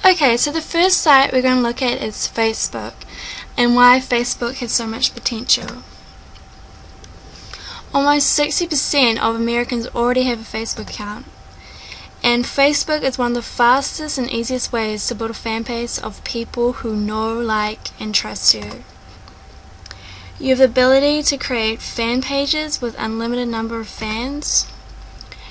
Okay, so the first site we're going to look at is Facebook, and why Facebook has so much potential. Almost 60% of Americans already have a Facebook account, and Facebook is one of the fastest and easiest ways to build a fan base of people who know, like, and trust you. You have the ability to create fan pages with unlimited number of fans.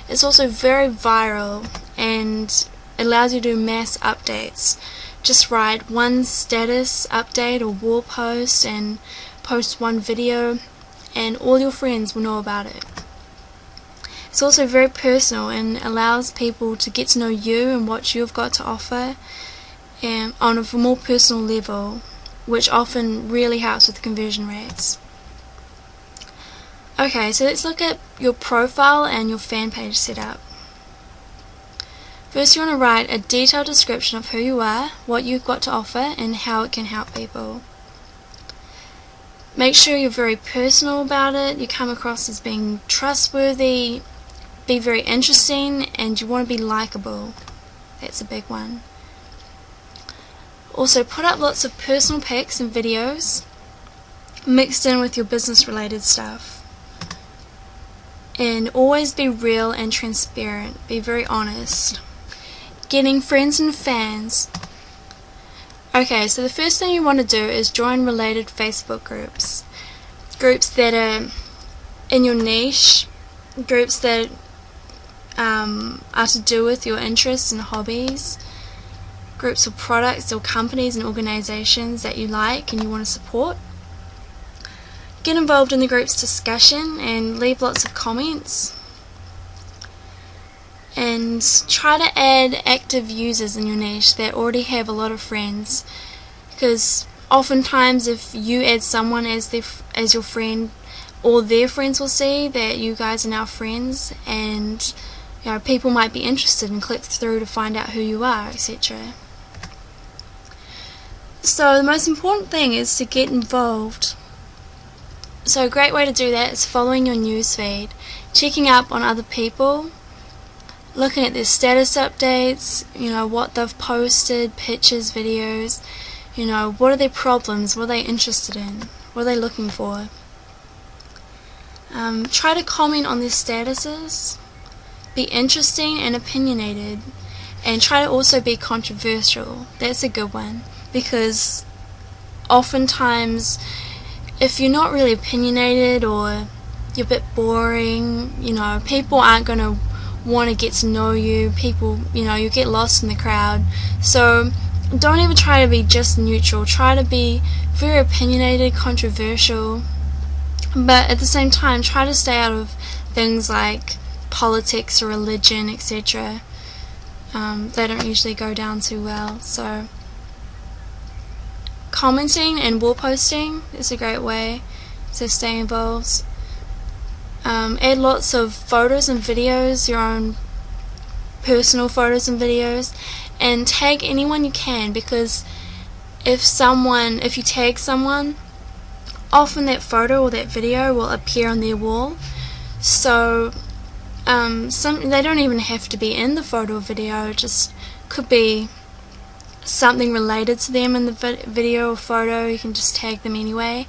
It's also very viral and allows you to do mass updates. Just write one status update or wall post and post one video, and all your friends will know about it. It's also very personal and allows people to get to know you and what you've got to offer on a more personal level, which often really helps with conversion rates. Okay, so let's look at your profile and your fan page setup. First, you want to write a detailed description of who you are, what you've got to offer, and how it can help people. Make sure you're very personal about it, you come across as being trustworthy, be very interesting, and you want to be likable. That's a big one. Also, put up lots of personal pics and videos mixed in with your business related stuff. And always be real and transparent, be very honest. Getting friends and fans. Okay, so the first thing you want to do is join related Facebook groups. Groups that are in your niche, groups that are to do with your interests and hobbies, groups of products or companies and organizations that you like and you want to support. Get involved in the group's discussion and leave lots of comments. And try to add active users in your niche that already have a lot of friends, because oftentimes if you add someone as your friend, all their friends will see that you guys are now friends, and people might be interested and click through to find out who you are, etc. So the most important thing is to get involved. So a great way to do that is following your newsfeed, checking up on other people, looking at their status updates, what they've posted, pictures, videos, what are their problems, what are they interested in, what are they looking for. Try to comment on their statuses, be interesting and opinionated, and try to also be controversial. That's a good one, because oftentimes if you're not really opinionated or you're a bit boring, people aren't going to want to get to know you. People, you get lost in the crowd. So don't ever try to be just neutral. Try to be very opinionated, controversial, but at the same time try to stay out of things like politics or religion, etc. They don't usually go down too well. So commenting and wall posting is a great way to stay involved. Add lots of photos and videos, your own personal photos and videos, and tag anyone you can, because if you tag someone, often that photo or that video will appear on their wall. So they don't even have to be in the photo or video, it just could be something related to them in the video or photo. You can just tag them anyway,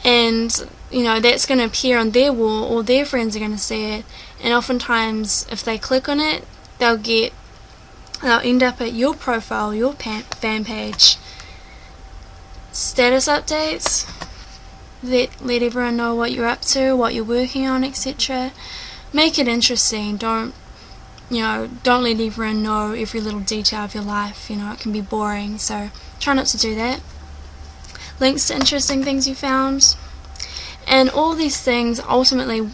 and that's going to appear on their wall, or their friends are going to see it, and oftentimes if they click on it, they'll end up at your profile, your fan page. Status updates, let everyone know what you're up to, what you're working on, etc. Make it interesting. Don't let everyone know every little detail of your life. It can be boring, so try not to do that. Links to interesting things you found, and all these things ultimately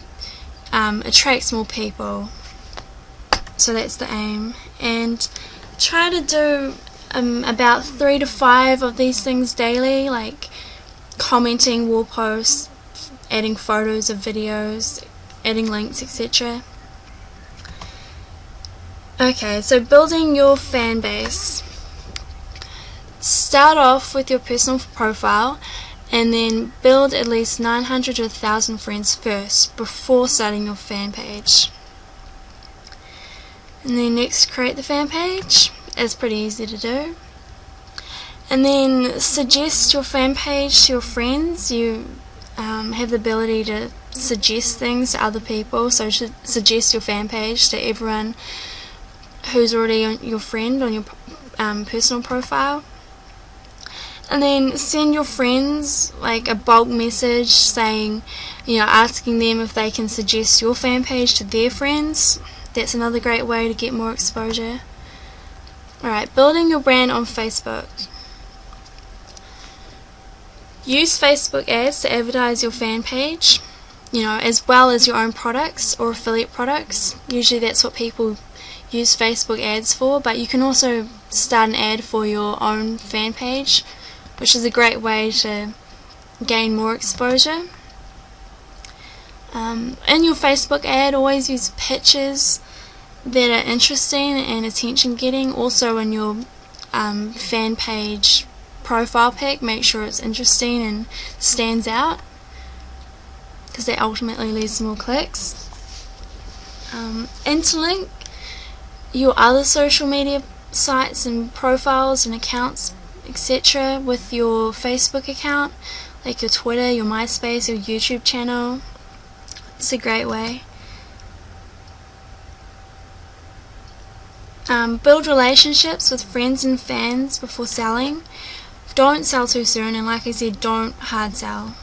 attracts more people. So that's the aim. And try to do about 3 to 5 of these things daily, like commenting, wall posts, adding photos of videos, adding links, etc. Okay, so building your fan base. Start off with your personal profile and then build at least 900 to 1,000 friends first before starting your fan page. And then next create the fan page is pretty easy to do. And then suggest your fan page to your friends. You have the ability to suggest things to other people, so suggest your fan page to everyone who's already your friend on your personal profile. And then send your friends like a bulk message saying, asking them if they can suggest your fan page to their friends. That's another great way to get more exposure. Alright, building your brand on Facebook. Use Facebook ads to advertise your fan page, as well as your own products or affiliate products. Usually that's what people use Facebook ads for, but you can also start an ad for your own fan page, which is a great way to gain more exposure. In your Facebook ad, always use pictures that are interesting and attention getting. Also in your fan page profile pic, make sure it's interesting and stands out, because that ultimately leads to more clicks. Interlink your other social media sites and profiles and accounts, etc. with your Facebook account, like your Twitter, your MySpace, your YouTube channel. It's a great way. Build relationships with friends and fans before selling. Don't sell too soon, and like I said, don't hard sell.